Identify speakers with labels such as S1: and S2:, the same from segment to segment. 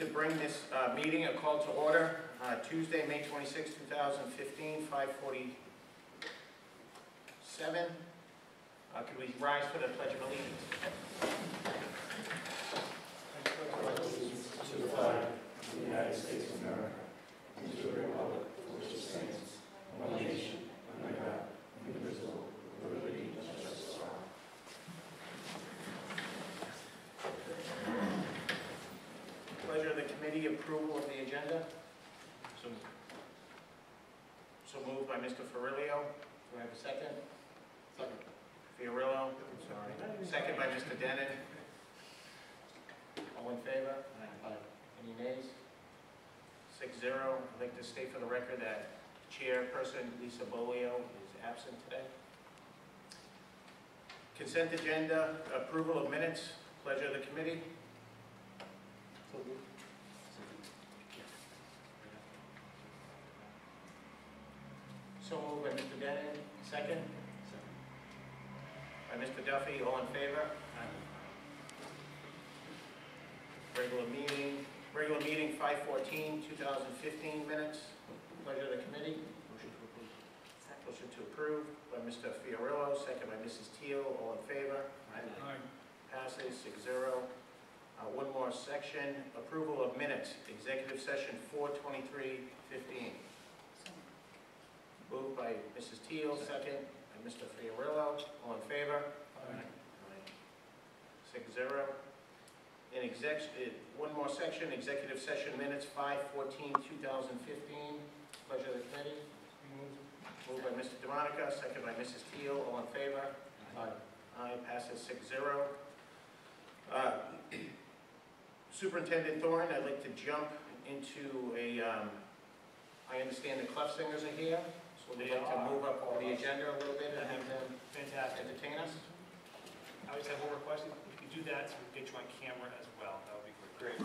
S1: to bring this meeting, a call to order, Tuesday, May 26, 2015, 5:47. Could we rise for the Pledge of Allegiance?
S2: To the flag of the United States of America, and to the republic for which it stands, one nation, under God, indivisible, with liberty and justice for all.
S1: Pleasure of the committee, approval of the agenda. So moved by Mr. Ferrilio. Do I have a second? Second. Fiorillo, sorry. Second by Mr. Denon. All in favor? Aye. Any nays? 6-0. I'd like to state for the record that Chairperson Lisa Bolio is absent today. Consent agenda, approval of minutes. Pleasure of the committee. So moved by Mr. Denon. Second? By Mr. Duffy. All in favor? Regular meeting 5/14/2015 minutes. Pleasure of the committee. Motion to approve by Mr. Fiorillo, second by Mrs. Teal. All in favor? Aye. Passes 6-0. One more section, approval of minutes, executive session 4/23/15. Moved by Mrs. Teal, second by Mr. Fiorillo. All in favor? Aye. 6-0. One more section, executive session minutes 5/14/2015. Pleasure of the committee. Moved by Mr. DeMonica, second by Mrs. Teal. All in favor? Aye. Aye, passes 6-0. Superintendent Thorne, I'd like to jump into I understand the Clef Singers are here, so we'd like to move up the agenda a little bit and have them entertain us.
S3: I just have one request. If you could do that, so we can get you on camera as well. That would be great.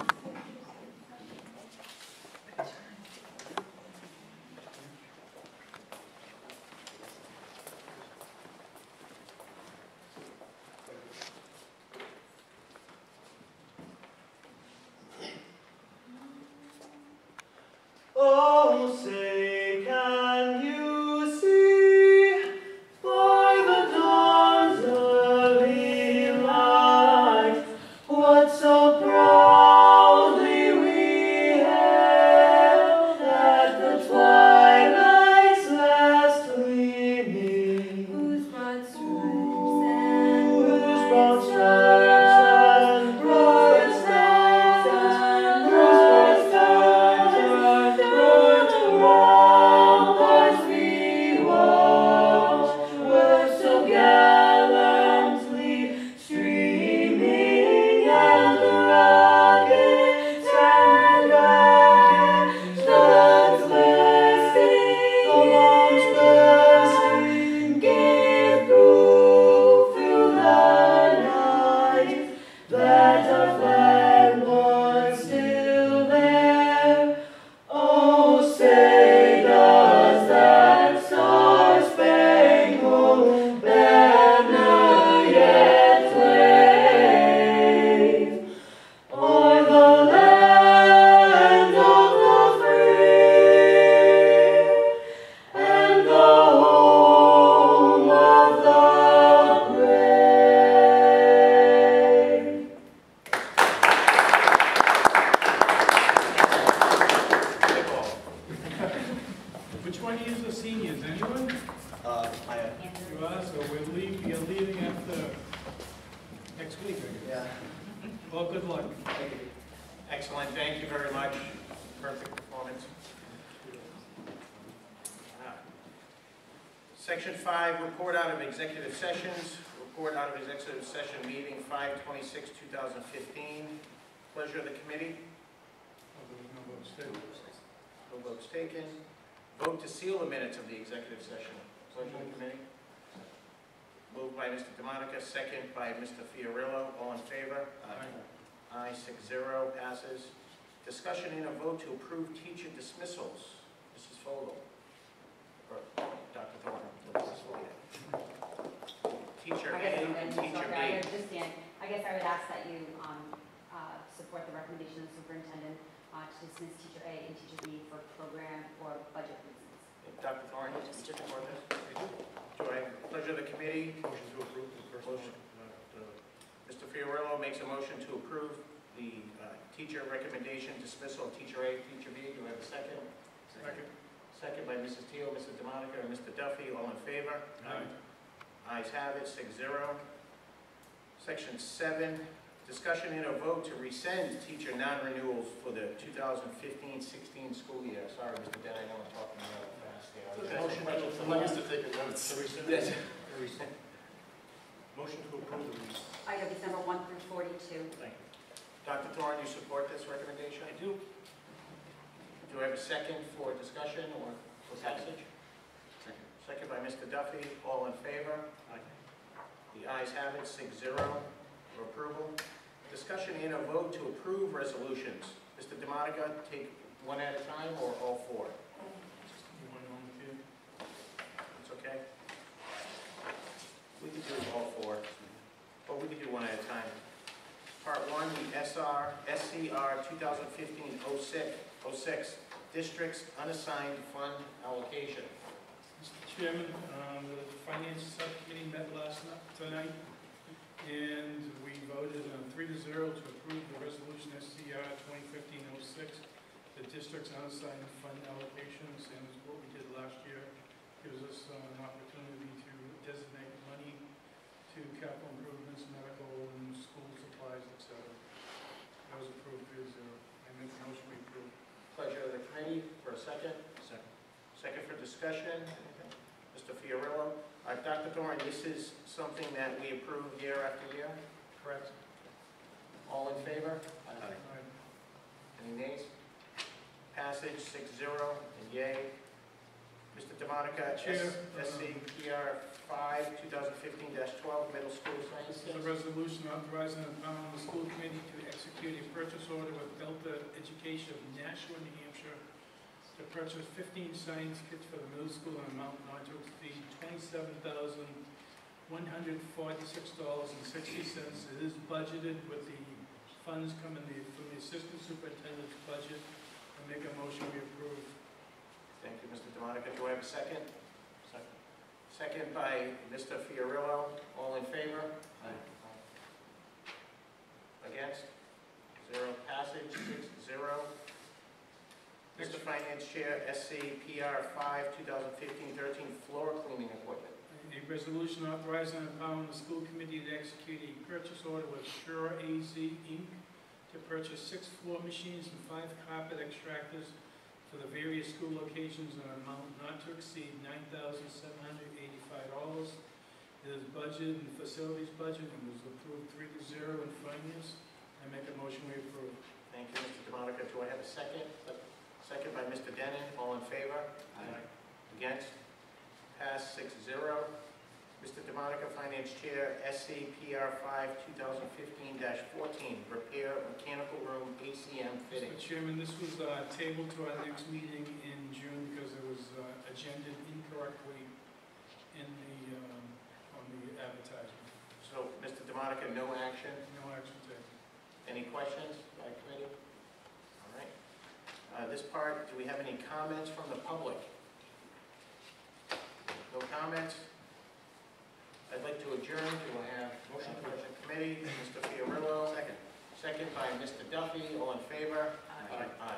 S2: Oh, say, can you see by the dawn's early light what so proudly we hailed at the twilight's last gleaming? Whose broad stripes and bright ramparts we watched were so gallantly streaming, and the rockets and guns bursting gave proof through the night that our flag was still there. Oh, say, does that star-spangled banner yet wave o'er the land of the free and the home of the brave?
S3: Which one of you is the seniors? Anyone?
S2: I am.
S3: You are, so you're leaving after next week, I guess.
S2: Yeah.
S3: Well, good luck.
S1: Thank you. Excellent, thank you very much. Perfect performance. Section 5, report out of executive sessions. Report out of executive session meeting 5/26/2015. Pleasure of the committee.
S3: No votes taken.
S1: No votes taken. Vote to seal the minutes of the executive session. Pleasure of the committee. Moved by Mr. DeMonica, second by Mr. Fiorillo. All in favor? Aye, 6-0, passes. Discussion and a vote to approve teacher dismissals. Mrs. Fogel. Or Dr. Thorne. Mrs. Fogel. Teacher A and Teacher B.
S4: I guess I would ask that you support the recommendation of the superintendent to dismiss teacher A and teacher B for program or budget reasons.
S1: Dr. Thorne, you support this? Do I have the pleasure of the committee?
S3: Motion to approve the first one.
S1: Mr. Fiorillo makes a motion to approve the teacher recommendation dismissal of teacher A, teacher B. Do I have a second?
S3: Second.
S1: Second by Mrs. Teal, Mrs. DeMonica, and Mr. Duffy. All in favor?
S3: Aye.
S1: Ayes have it, 6-0. Section 7, discussion and a vote to rescind teacher non-renewals for the 2015-16 school year. Sorry, Mr. Den, I know I'm talking really fast here.
S3: Motion to take notes.
S1: Yes.
S3: Motion to approve the rules.
S4: Items number 1 through 42.
S3: Thank you.
S1: Dr. Thorne, you support this recommendation?
S3: I do.
S1: Do I have a second for discussion or for passage?
S2: Second.
S1: Second by Mr. Duffy. All in favor?
S3: Aye.
S1: The ayes have it, 6-0 for approval. Discussion and a vote to approve resolutions. Mr. DeMonica, take one at a time or all four?
S3: You want one with you?
S1: It's okay? We could do all four, or we could do one at a time. Part 1, the SCR 2015-06, Districts Unassigned Fund Allocation.
S5: Mr. Chairman, the Finance Subcommittee met tonight, and we voted 3-0 to approve the resolution SCR 2015-06, the district's unassigned fund allocations, and it's what we did last year. Gives us an opportunity to designate money to capital improvements, medical, and school supplies, etc. That was approved 3-0. I make the motion we approve.
S1: Pleasure of the committee for a second.
S3: Second.
S1: Second for discussion. Mr. Fiorillo. Dr. Thorne, this is something that we approve year after year?
S3: Correct.
S1: All in favor?
S3: Aye.
S1: Any nays? Passage 6-0 and yay. Mr. DeMonica,
S5: Chair,
S1: SCPR 5, 2015-12, Middle School Science
S5: This is a
S1: Kits.
S5: resolution authorizing the the school committee to execute a purchase order with Delta Education of Nashua, New Hampshire, to purchase 15 science kits for the middle school in an amount not to exceed $27,146.60. It is budgeted with the funds coming from the assistant superintendent's budget. I make a motion we approve.
S1: Thank you, Mr. DeMonica. Do I have a second?
S3: Second.
S1: Second by Mr. Fiorillo. All in favor?
S3: Aye.
S1: Against? 0. Passage 6-0. Mr. Finance Chair, SCPR 5, 2015-13, floor cleaning equipment.
S5: A resolution authorizing and empowering the school committee to execute a purchase order with Sure AZ Inc. to purchase 6 floor machines and 5 carpet extractors for the various school locations in an amount not to exceed $9,785. It is budgeted in facilities budget and was approved 3-0 in finance. I make a motion we approve.
S1: Thank you, Mr. DeMonica. Do I have a second? Second by Mr. Denon. All in favor?
S3: Aye.
S1: Against? Pass 6-0. Mr. DeMonica, Finance Chair, SCPR 5, 2015-14, repair mechanical room ACM fitting.
S5: Mr. Chairman, this was tabled to our next meeting in June because it was agended incorrectly in the on the advertisement.
S1: So, Mr. DeMonica, no action?
S5: No action taken.
S1: Any questions by committee? All right. This part, do we have any comments from the public? No comments? I'd like to adjourn. Do I have motion to adjourn committee? Mr. Fiorillo. Second. Second by Mr. Duffy. All in favor?
S4: Aye.
S1: Aye.